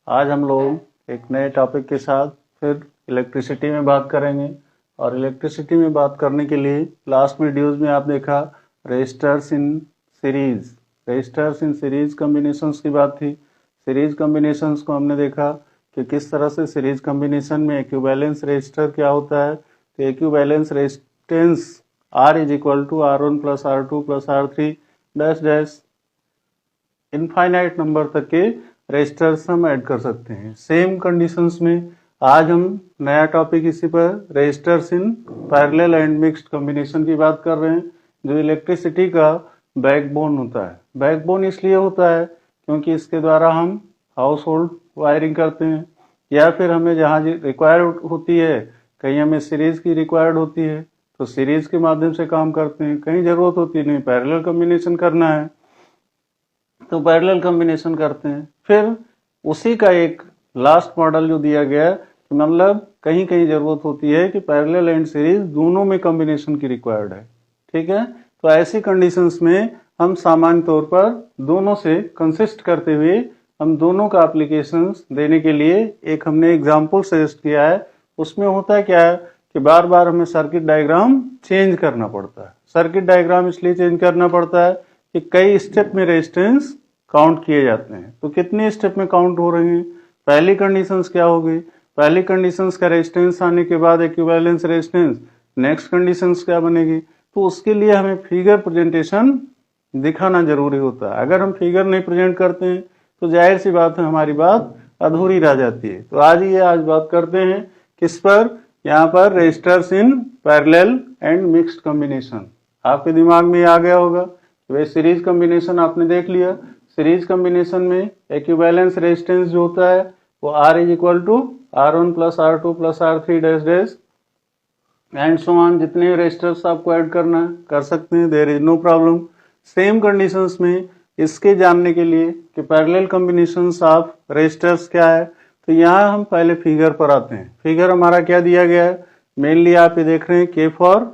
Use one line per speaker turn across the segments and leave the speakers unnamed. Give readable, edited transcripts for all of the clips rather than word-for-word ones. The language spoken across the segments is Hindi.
आज हम लोग एक नए टॉपिक के साथ फिर इलेक्ट्रिसिटी में बात करेंगे। और इलेक्ट्रिसिटी में बात करने के लिए लास्ट वीडियोस में आप देखा resistors in series, resistors in series combinations की बात थी। सीरीज कॉम्बिनेशंस को हमने देखा कि किस तरह से सीरीज कॉम्बिनेशन में इक्विवेलेंस रेजिस्टर क्या होता है। तो equivalence resistance R is equal to R1 plus R2 plus R3 dash dash infinite number तक के रेजिस्टर्स हम ऐड कर सकते हैं। सेम कंडीशंस में आज हम नया टॉपिक इसी पर resistors in parallel and mixed combination की बात कर रहे हैं, जो इलेक्ट्रिसिटी का बैकबोन होता है। बैकबोन इसलिए होता है क्योंकि इसके द्वारा हम हाउस होल्ड वायरिंग करते हैं, या फिर हमें जहाँ रिक्वायर्ड होती है, कहीं हमें सीरीज की रिक्वायर्ड होती है तो सीरीज के माध्यम से काम करते हैं, कहीं जरूरत होती नहीं पैरेलल कॉम्बिनेशन करना है तो पैरेलल कॉम्बिनेशन करते हैं। फिर उसी का एक लास्ट मॉडल जो दिया गया तो मतलब कहीं कहीं जरूरत होती है कि पैरेलल एंड सीरीज दोनों में कॉम्बिनेशन की रिक्वायर्ड है। ठीक है, तो ऐसी कंडीशंस में हम सामान्य तौर पर दोनों से कंसिस्ट करते हुए हम दोनों का एप्लीकेशंस देने के लिए एक हमने एग्जाम्पल सजेस्ट किया है। उसमें होता क्या है कि बार बार हमें सर्किट डायग्राम चेंज करना पड़ता है। सर्किट डायग्राम इसलिए चेंज करना पड़ता है कि कई स्टेप में रेजिस्टेंस काउंट किए जाते हैं। तो कितने स्टेप में काउंट हो रहे हैं, पहली कंडीशंस क्या होगी, पहली कंडीशंस का रेजिस्टेंस आने के बाद इक्विवेलेंस रेजिस्टेंस, नेक्स्ट कंडीशंस क्या बनेगी। तो उसके लिए हमें फिगर प्रेजेंटेशन दिखाना जरूरी होता है। अगर हम फिगर नहीं प्रेजेंट करते हैं तो जाहिर सी बात है हमारी बात अधूरी रह जाती है। तो आज बात करते हैं किस पर, यहाँ पर resistors in parallel and mixed combination. आपके दिमाग में आ गया होगा, वे सीरीज कॉम्बिनेशन आपने देख लिया। सीरीज कॉम्बिनेशन में इक्विवेलेंस रेजिस्टेंस जो होता है वो R is equal to R1 plus R2 plus R3 dash dash and so on. जितने रेजिस्टर्स आपको ऐड करना है कर सकते हैं, there is no problem. Same conditions में इसके जानने के लिए कि पैरेलल कॉम्बिनेशंस ऑफ रेजिस्टर्स क्या है, तो यहाँ हम पहले फिगर पर आते हैं। फिगर हमारा क्या दिया गया है, मेनली आप ये देख रहे हैं K फॉर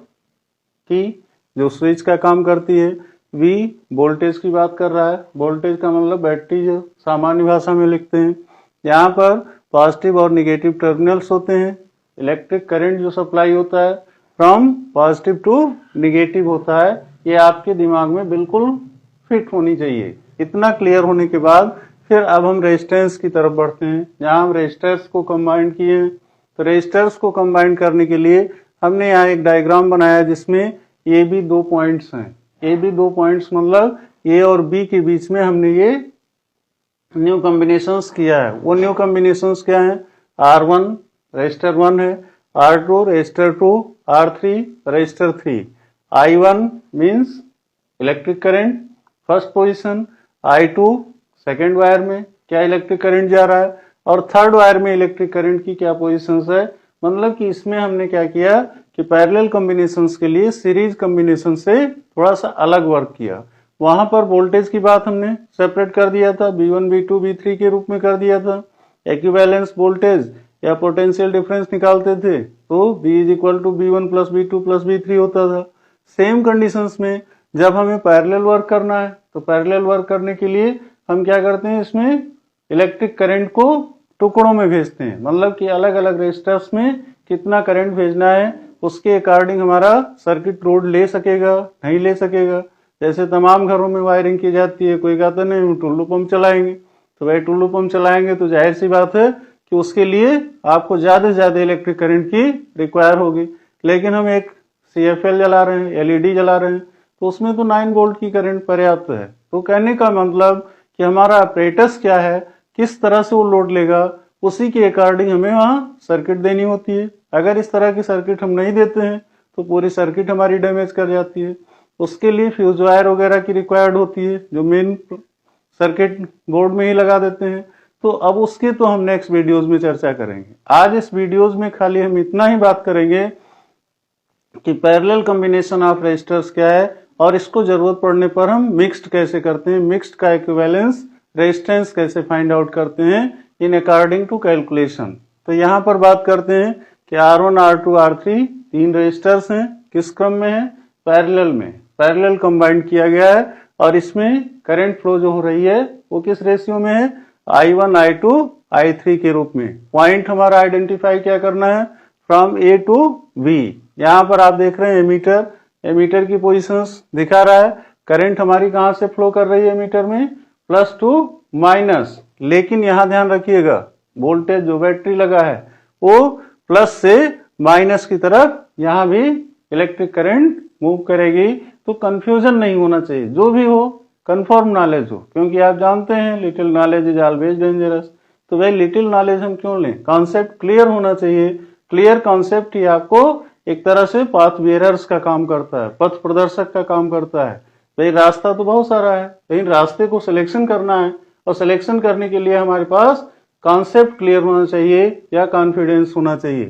की जो स्विच का काम करती है, V वोल्टेज की बात कर रहा है। वोल्टेज का मतलब बैटरी जो सामान्य भाषा में लिखते हैं। यहाँ पर पॉजिटिव और निगेटिव टर्मिनल्स होते हैं। इलेक्ट्रिक करंट जो सप्लाई होता है फ्रॉम पॉजिटिव टू निगेटिव होता है। ये आपके दिमाग में बिल्कुल फिट होनी चाहिए। इतना क्लियर होने के बाद फिर अब हम रेजिस्टेंस की तरफ बढ़ते हैं, जहाँ हम रेजिस्टर्स को कंबाइन किए हैं। तो रेजिस्टर्स को कंबाइन करने के लिए हमने यहाँ एक डायग्राम बनाया जिसमें ये भी दो पॉइंट्स हैं। ए भी दो पॉइंट्स मतलब ए और बी के बीच में हमने ये न्यू कॉम्बिनेशंस किया है। वो न्यू कॉम्बिनेशंस क्या है, R1 रजिस्टर 1 है, R2 register 2, R3 register 3। I1 means electric current first position, I2 second wire में क्या इलेक्ट्रिक करंट जा रहा है, और थर्ड वायर में इलेक्ट्रिक करंट की क्या पोजीशंस है। मतलब कि इसमें हमने क्या किया कि पैरेलल कॉम्बिनेशंस के लिए सीरीज कॉम्बिनेशन से थोड़ा सा अलग वर्क किया। वहां पर वोल्टेज की बात हमने सेपरेट कर दिया था, V1 V2 V3 के रूप में कर दिया था। इक्विवेलेंस वोल्टेज या पोटेंशियल डिफरेंस निकालते थे तो V is equal to V1 plus V2 plus V3 होता था। सेम कंडीशंस में जब हमें पैरेलल वर्क करना है तो पैरेलल वर्क करने के लिए हम क्या करते हैं, इसमें इलेक्ट्रिक करंट को टुकड़ों में भेजते हैं। मतलब कि अलग अलग रेजिस्टर्स में कितना करंट भेजना है उसके अकॉर्डिंग हमारा सर्किट लोड ले सकेगा नहीं ले सकेगा। जैसे तमाम घरों में वायरिंग की जाती है, कोई कहता नहीं हम टुल्लू पंप चलाएंगे, तो भाई टुल्लू पंप चलाएंगे तो जाहिर सी बात है कि उसके लिए आपको ज्यादा से ज्यादा इलेक्ट्रिक करंट की रिक्वायर होगी। लेकिन हम एक CFL जला रहे हैं, LED जला रहे हैं, तो उसमें तो 9 वोल्ट की करंट पर्याप्त है। तो कहने का मतलब कि हमारा ऑपरेटस क्या है, किस तरह से वो लोड लेगा, उसी के अकॉर्डिंग हमें वहां सर्किट देनी होती है। अगर इस तरह की सर्किट हम नहीं देते हैं तो पूरी सर्किट हमारी डैमेज कर जाती है। उसके लिए फ्यूज वायर वगैरह की रिक्वायर्ड होती है जो मेन सर्किट बोर्ड में ही लगा देते हैं। तो अब उसके तो हम नेक्स्ट वीडियोस में चर्चा करेंगे। आज इस वीडियोस में खाली हम इतना ही बात करेंगे कि पैरेलल कॉम्बिनेशन ऑफ रेजिस्टर्स क्या है और इसको जरूरत पड़ने पर हम मिक्स्ड कैसे करते हैं, मिक्स्ड का इक्विवेलेंस रेजिस्टेंस कैसे फाइंड आउट करते हैं इन अकॉर्डिंग टू कैलकुलेशन। तो यहाँ पर बात करते हैं कि R1 R2 R3 तीन रेजिस्टर्स हैं, किस क्रम में है, पैरेलल में, पैरेलल कंबाइन किया गया है। और इसमें करंट फ्लो जो हो रही है वो किस रेशियो में है, I1 I2 I3 के रूप में। पॉइंट हमारा आइडेंटिफाई क्या करना है, फ्रॉम A टू B। यहाँ पर आप देख रहे हैं एमीटर की पोजीशंस दिखा रहा है। करंट हमारी कहाँ से फ्लो कर रही है एमीटर में, प्लस टू माइनस। लेकिन यहाँ ध्यान रखिएगा, वोल्टेज जो बैटरी लगा है वो प्लस से माइनस की तरफ यहाँ भी इलेक्ट्रिक करंट मूव करेगी। तो कंफ्यूजन नहीं होना चाहिए, जो भी हो कंफर्म नॉलेज हो, क्योंकि आप जानते हैं little knowledge is always dangerous. तो भाई लिटिल नॉलेज हम क्यों लें, कॉन्सेप्ट क्लियर होना चाहिए। क्लियर कॉन्सेप्ट ही आपको एक तरह से पाथ बेरर्स का काम करता है, पथ प्रदर्शक का काम करता है। भाई रास्ता तो बहुत सारा है, लेकिन रास्ते को सिलेक्शन करना है, और सिलेक्शन करने के लिए हमारे पास कॉन्सेप्ट क्लियर होना चाहिए या कॉन्फिडेंस होना चाहिए।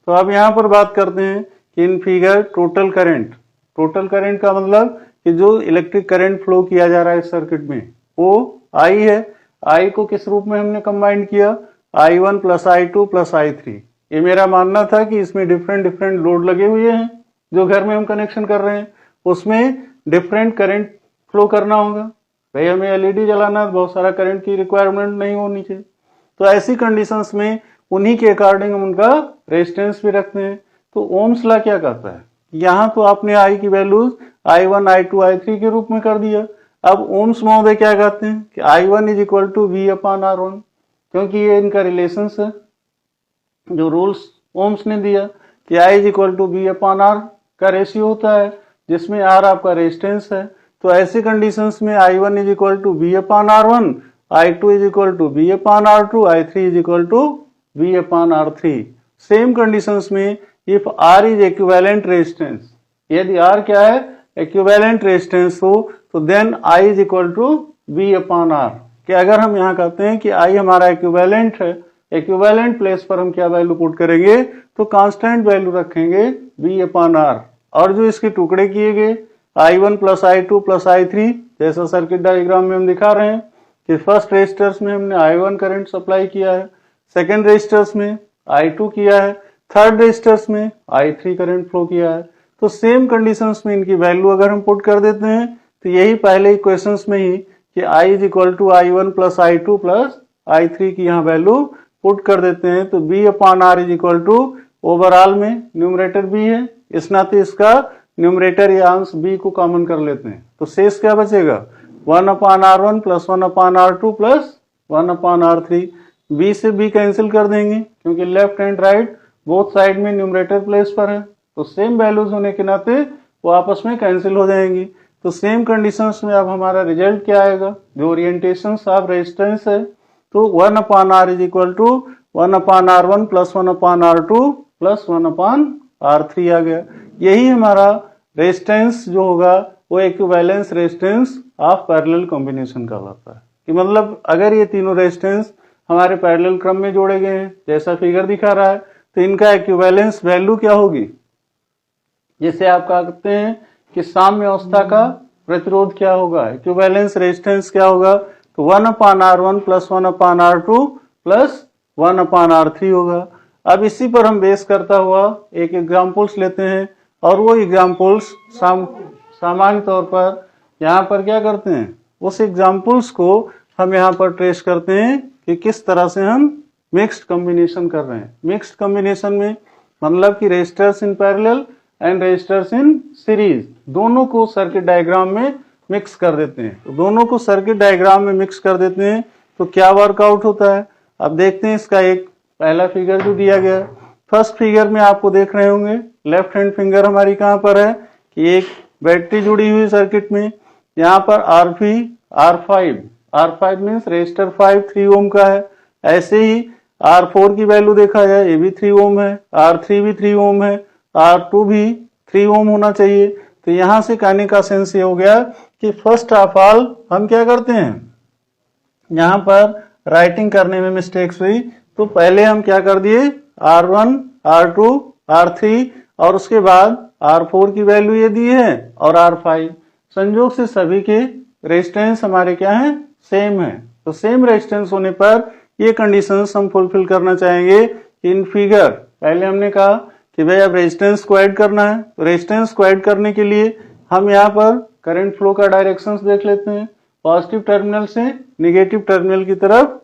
तो अब यहाँ पर बात करते हैं कि इन फिगर टोटल करंट का मतलब कि जो इलेक्ट्रिक करंट फ्लो किया जा रहा है इस सर्किट में वो I है। I को किस रूप में हमने कंबाइन किया, I1 plus I2 plus I3। ये मेरा मानना था कि इसमें डिफरेंट लोड लगे हुए हैं, जो घर में हम कनेक्शन कर रहे हैं उसमें डिफरेंट करंट फ्लो करना होगा। भाई हमें एलईडी जलाना, बहुत सारा करंट की रिक्वायरमेंट नहीं होनी चाहिए। तो ऐसी कंडीशंस में उन्हीं के अकॉर्डिंग हम उनका रेजिस्टेंस भी रखते हैं। तो ओम्स लॉ क्या कहता है, यहाँ तो आपने I की वैल्यूज I1, I2, I3 के रूप में कर दिया। अब ओम्स महोदय क्या कहते हैं कि I1 is equal to V upon R1, क्योंकि ये इनका रिलेशंस है, जो रूल्स ओम्स ने दिया कि I is equal to V upon R का रेशियो होता है, जिसमें R आपका रेजिस्टेंस है। तो ऐसी कंडीशंस में I1 is equal to V upon R1, I2 is equal to V upon R2, I3 is equal to V upon R3। Same conditions में if R is equivalent resistance, यदि R क्या है, इक्विवेलेंट रेजिस्टेंस हो, तो then I is equal to V upon R। कि अगर हम यहाँ कहते हैं कि I हमारा इक्विवेलेंट है, इक्विवेलेंट प्लेस पर हम क्या वैल्यू पुट करेंगे, तो कांस्टेंट वैल्यू रखेंगे V अपॉन R। और जो इसके टुकड़े किए गए I1 plus I2 plus I3, जैसा सर्किट डायग्राम में हम दिखा रहे हैं कि फर्स्ट रेजिस्टर्स में हमने I1 करंट सप्लाई किया है, सेकेंड रेजिस्टर्स में I2 किया है, थर्ड रेजिस्टर्स में I3 करंट फ्लो किया है। तो सेम कंडीशंस में इनकी वैल्यू अगर हम पुट कर देते हैं, तो यही पहले इक्वेशंस में ही कि I is equal to I1 plus I2 plus I3 की यहाँ वैल्यू पुट कर देते हैं, तो B upon R is equal to overall में न्यूमरेटर B है, इस नाते इसका न्यूमरेटर या अंश B को कॉमन कर लेते हैं। तो शेष क्या बचेगा, 1 upon R1 plus 1 upon R2 plus 1 upon R3। B से B कैंसिल कर देंगे, क्योंकि left and right both side में न्यूमरेटर प्लेस पर है, तो सेम वैल्यूज होने के नाते वो आपस में कैंसिल हो जाएंगी। तो सेम कंडीशंस में अब हमारा रिजल्ट क्या आएगा, जो ओरिएंटेशन ऑफ रेजिस्टेंस है, तो 1 upon R is equal to 1 upon R1 plus 1 upon R2 plus 1 upon R3 आ गया। यही हमारा रेजिस्टेंस जो होगा वो equivalence resistance of parallel combination कहलाता है। कि मतलब अगर ये तीनों रेजिस्टेंस हमारे पैरेलल क्रम में जोड़े गए हैं, जैसा फिगर दिखा रहा है, तो इनका इक्विवेलेंस वैल्यू क्या होगी, जिसे आप कहते हैं कि साम्य अवस्था का प्रतिरोध क्या होगा, इक्विवेलेंस रेजिस्टेंस क्या होगा, तो 1 upon R1 plus 1 upon R2 plus 1 upon R3 होगा। अब इसी पर हम बेस करता हुआ एक एग्जाम्पल्स लेते हैं, और वो एग्जाम्पल्स सामान्य तौर पर यहाँ पर क्या करते हैं, उस एग्जाम्पल्स को हम यहाँ पर ट्रेस करते हैं कि किस तरह से हम मिक्स्ड कॉम्बिनेशन कर रहे हैं। मिक्स्ड कॉम्बिनेशन में मतलब कि resistors in parallel and resistors in series, दोनों को सर्किट डायग्राम में मिक्स कर देते हैं। तो दोनों को सर्किट डायग्राम में मिक्स कर देते हैं तो क्या वर्कआउट होता है, अब देखते हैं। इसका एक पहला फिगर जो दिया गया, फर्स्ट फिगर में आपको देख रहे होंगे, लेफ्ट हैंड फिंगर हमारी कहाँ पर है कि एक बैटरी जुड़ी हुई सर्किट में, यहाँ पर R5 मीन्स रेजिस्टर 5 3 ओम का है। ऐसे ही R4 की वैल्यू देखा जाए, ये भी 3 ओम है, R3 भी 3 ओम है, R2 भी 3 ओम होना चाहिए। तो यहां से कहने का सेंस ये हो गया कि फर्स्ट ऑफ ऑल हम क्या करते हैं, यहां पर राइटिंग करने में मिस्टेक्स हुई, तो पहले हम क्या कर दिए, R1, R2, R3 और उसके बाद R4 की वैल्यू ये दी है और R5। संयोग से सभी के रेजिस्टेंस हमारे क्या है, सेम है। तो सेम रेजिस्टेंस होने पर ये कंडीशंस हम फुलफिल करना चाहेंगे इन फिगर। पहले हमने कहा कि भाई अब रेजिस्टेंस को ऐड करना है, तो रेजिस्टेंस को ऐड करने के लिए हम यहाँ पर करंट फ्लो का डायरेक्शंस देख लेते हैं। पॉजिटिव टर्मिनल से नेगेटिव टर्मिनल की तरफ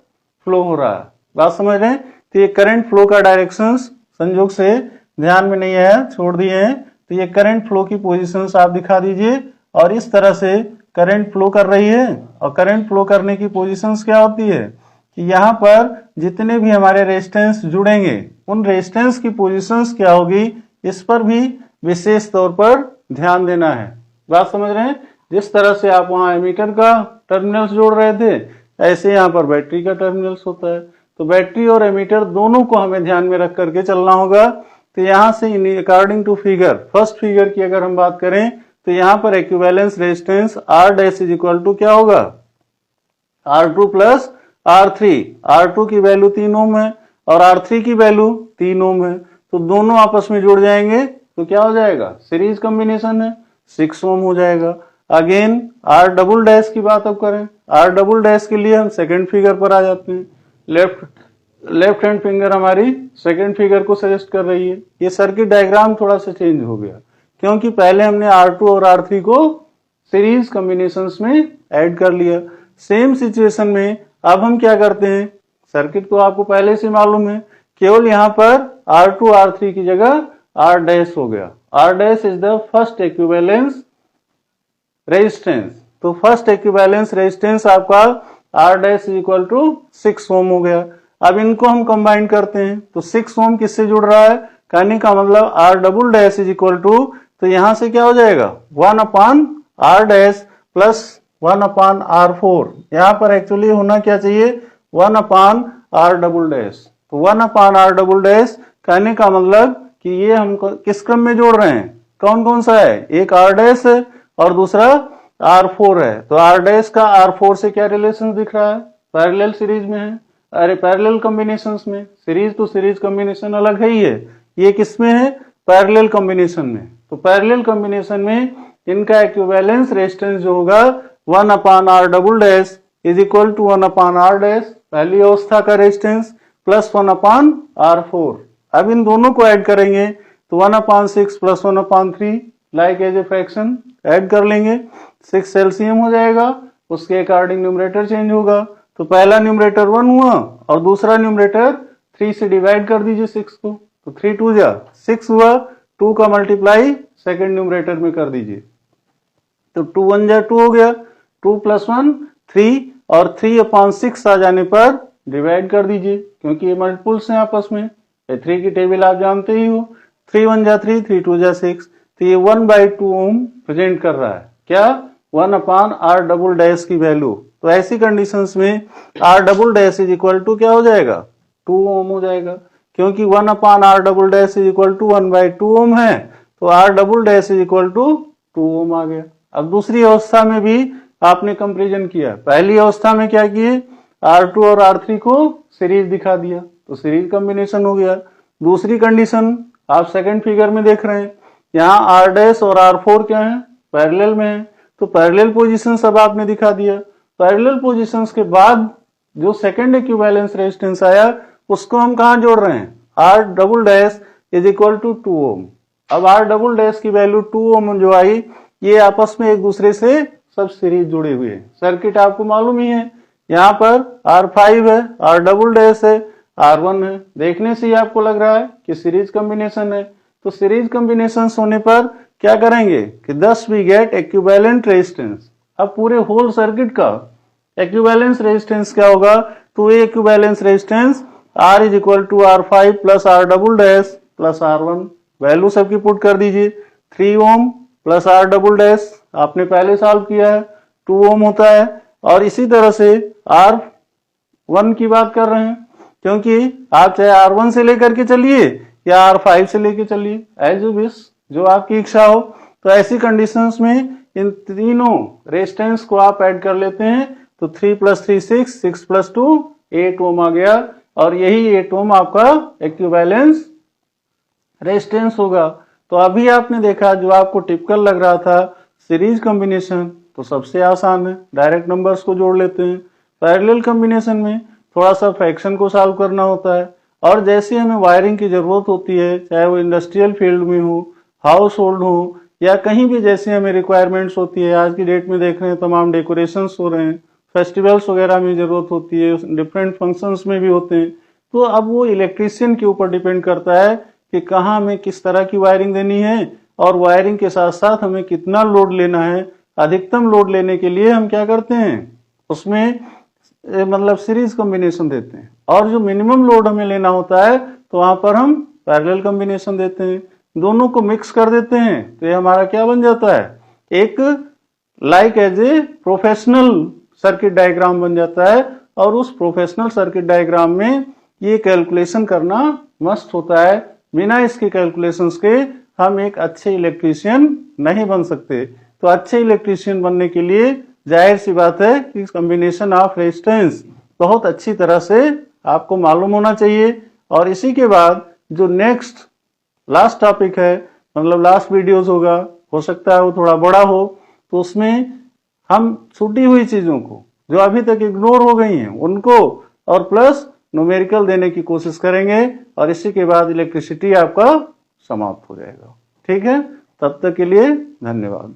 फ्लो हो रहा है, बात समझ रहे हैं? तो ये करंट फ्लो का डायरेक्शंस संयोग से ध्यान में नहीं आया, छोड़ दिए हैं। तो ये करंट फ्लो की पोजीशंस आप दिखा दीजिए और इस तरह से करंट फ्लो कर रही है। और करंट फ्लो करने की पोजीशंस क्या होती है कि यहाँ पर जितने भी हमारे रेजिस्टेंस जुड़ेंगे उन रेजिस्टेंस की पोजीशंस क्या होगी, इस पर भी विशेष तौर पर ध्यान देना है। बात समझ रहे हैं? जिस तरह से आप वहां एमीटर का टर्मिनल्स जोड़ रहे थे, ऐसे यहाँ पर बैटरी का टर्मिनल्स होता है। तो बैटरी और एमीटर दोनों को हमें ध्यान में रख करके चलना होगा। तो यहाँ से according to figure, first figure की अगर हम बात करें तो यहाँ पर equivalence resistance R dash is equal to क्या होगा, R2 प्लस R3। R2 की वैल्यू 3 ओम है और R3 की वैल्यू 3 ओम है, तो दोनों आपस में जुड़ जाएंगे तो क्या हो जाएगा, सीरीज कॉम्बिनेशन है, 6 ओम हो जाएगा। अगेन R डबल डैश की बात अब करें, R डबल डैश के लिए हम सेकंड फिगर पर आ जाते हैं। लेफ्ट हैंड फिंगर हमारी सेकंड फिगर को सजेस्ट कर रही है। ये सर्किट डायग्राम थोड़ा सा चेंज हो गया क्योंकि पहले हमने R2 और R3 को सीरीज कॉम्बिनेशंस में ऐड कर लिया। सेम सिचुएशन में अब हम क्या करते हैं, सर्किट तो आपको पहले से मालूम है, केवल यहाँ पर R2 R3 की जगह R डैश हो गया। R dash is the first equivalence resistance. तो फर्स्ट इक्विवेलेंस रेजिस्टेंस आपका R dash is equal to 6 ohm हो गया। अब इनको हम कंबाइन करते हैं तो 6 ओम किससे जुड़ रहा है, कहने का मतलब R double dash is equal to, तो यहां से क्या हो जाएगा 1 upon R dash plus 1 upon R4। यहाँ पर एक्चुअली होना क्या चाहिए 1 अपान R डबल डैश। तो 1 अपान R डबल डैश कहने का मतलब कि ये हम किस क्रम में जोड़ रहे हैं, कौन कौन सा है, एक R डैश है और दूसरा R4 है। तो R डैश का R4 से क्या रिलेशन दिख रहा है, पैरेलल सीरीज में है, अरे पैरेलल कॉम्बिनेशंस में। सीरीज तो सीरीज कॉम्बिनेशन अलग है ही है, ये किस में है, पैरेलल कॉम्बिनेशन में। तो पैरेलल कॉम्बिनेशन में इनका इक्विवेलेंस रेजिस्टेंस जो होगा 1 upon R double dash is equal to 1 upon R dash पहली अवस्था का रेजिस्टेंस प्लस 1 अपान R4। अब इन दोनों को ऐड करेंगे तो 1 upon 6 plus 1 upon 3 like as a fraction add कर लेंगे, 6 एलसीएम हो जाएगा, उसके अकॉर्डिंग न्यूमरेटर चेंज होगा। तो पहला न्यूमरेटर 1 हुआ और दूसरा न्यूमरेटर 3 से डिवाइड कर दीजिए 6 को, तो 3 2 जा 6 हुआ, 2 का मल्टीप्लाई सेकंड न्यूमरेटर में कर दीजिए तो 2 1 जा 2 हो गया, 2 प्लस 1 3 और 3 अपान 6 आ जाने पर डिवाइड कर दीजिए क्योंकि ये मल्टीपल्स हैं आपस में। 3 की टेबल आप जानते ही हो, 3 1 जा 3, 3 2 जा 6, तो ये 1/2 ओम प्रेजेंट कर रहा है, क्या 1 अपान R डबल डैश की वैल्यू। तो ऐसी कंडीशंस में R double dash is equal to क्या हो जाएगा 2 ओम हो जाएगा क्योंकि 1 upon R double dash is equal to 1/2 ohm है, तो R double dash is equal to 2 ohm आ गया। अब दूसरी अवस्था में भी आपने कंपेरिजन किया, पहली अवस्था में क्या किए R2 और R3 को सीरीज दिखा दिया तो सीरीज कॉम्बिनेशन हो गया। दूसरी कंडीशन आप सेकंड फिगर में देख रहे हैं, यहाँ R डैश और R4 क्या है, पैरेलल में है, तो पैरेलल पोजीशन सब आपने दिखा दिया। पैरेलल पोजीशंस के बाद जो सेकंड इक्विवेलेंस रेजिस्टेंस आया उसको हम कहां जोड़ रहे हैं, R double dash is equal to 2 ohm. अब R डबल डैश की वैल्यू 2 ओम जो आई, ये आपस में एक दूसरे से सब सीरीज जुड़े हुए हैं। सर्किट आपको मालूम ही है, यहाँ पर R5 है, R डबल डैश है, R1 है, देखने से ही आपको लग रहा है कि सीरीज कॉम्बिनेशन है। तो सीरीज कॉम्बिनेशन होने पर क्या करेंगे कि 10 वी गेट इक्विवेलेंट रेजिस्टेंस। अब पूरे होल सर्किट का इक्विवेलेंस रेजिस्टेंस क्या होगा, तो ये equivalence resistance R is equal to R5 plus R double dash plus R1, value सबकी पुट कर दीजिए, 3 ohm plus R double dash आपने पहले सॉल्व किया है 2 ओम होता है। और इसी तरह से R1 की बात कर रहे हैं क्योंकि आप चाहे R1 से लेकर के चलिए या R5 से लेकर चलिए, एज यू विश, जो आपकी इच्छा हो। तो ऐसी कंडीशंस में इन तीनों रेजिस्टेंस को आप ऐड कर लेते हैं तो 3 प्लस 3 6, 6 प्लस 2 8 ओम आ गया और यही 8 ओम आपका इक्विवेलेंस रेजिस्टेंस होगा। तो अभी आपने देखा जो आपको टिपिकल लग रहा था सीरीज कॉम्बिनेशन, तो सबसे आसान है, डायरेक्ट नंबर्स को जोड़ लेते हैं। पैरेलल कॉम्बिनेशन में थोड़ा सा फ्रैक्शन को सॉल्व करना होता है और जैसे हमें वायरिंग की जरूरत होती है, चाहे वो इंडस्ट्रियल फील्ड में हो, हाउस होल्ड हो या कहीं भी जैसे हमें रिक्वायरमेंट्स होती है, आज की डेट में देख रहे हैं तमाम डेकोरेशंस हो रहे हैं, फेस्टिवल्स वगैरह में जरूरत होती है, डिफरेंट फंक्शंस में भी होते हैं, तो अब वो इलेक्ट्रीशियन के ऊपर डिपेंड करता है कि कहाँ हमें किस तरह की वायरिंग देनी है, और वायरिंग के साथ साथ हमें कितना लोड लेना है। अधिकतम लोड लेने के लिए हम क्या करते हैं, उसमें मतलब सीरीज कॉम्बिनेशन देते हैं, और जो मिनिमम लोड हमें लेना होता है तो वहां पर हम पैरेलल कॉम्बिनेशन देते हैं। दोनों को मिक्स कर देते हैं तो ये हमारा क्या बन जाता है, एक like as a professional circuit diagram बन जाता है। और उस प्रोफेशनल सर्किट डायग्राम में ये कैलकुलेशन करना मस्ट होता है। बिना इसके कैलकुलेशंस के हम एक अच्छे इलेक्ट्रीशियन नहीं बन सकते। तो अच्छे इलेक्ट्रीशियन बनने के लिए जाहिर सी बात है कि कॉम्बिनेशन ऑफ रेजिस्टेंस बहुत अच्छी तरह से आपको मालूम होना चाहिए। और इसी के बाद जो नेक्स्ट लास्ट टॉपिक है, मतलब लास्ट वीडियोस होगा, हो सकता है वो थोड़ा बड़ा हो, तो उसमें हम छूटी हुई चीजों को जो अभी तक इग्नोर हो गई हैं उनको और प्लस न्यूमेरिकल देने की कोशिश करेंगे, और इसी के बाद इलेक्ट्रिसिटी आपका समाप्त हो जाएगा। ठीक है, तब तक के लिए धन्यवाद।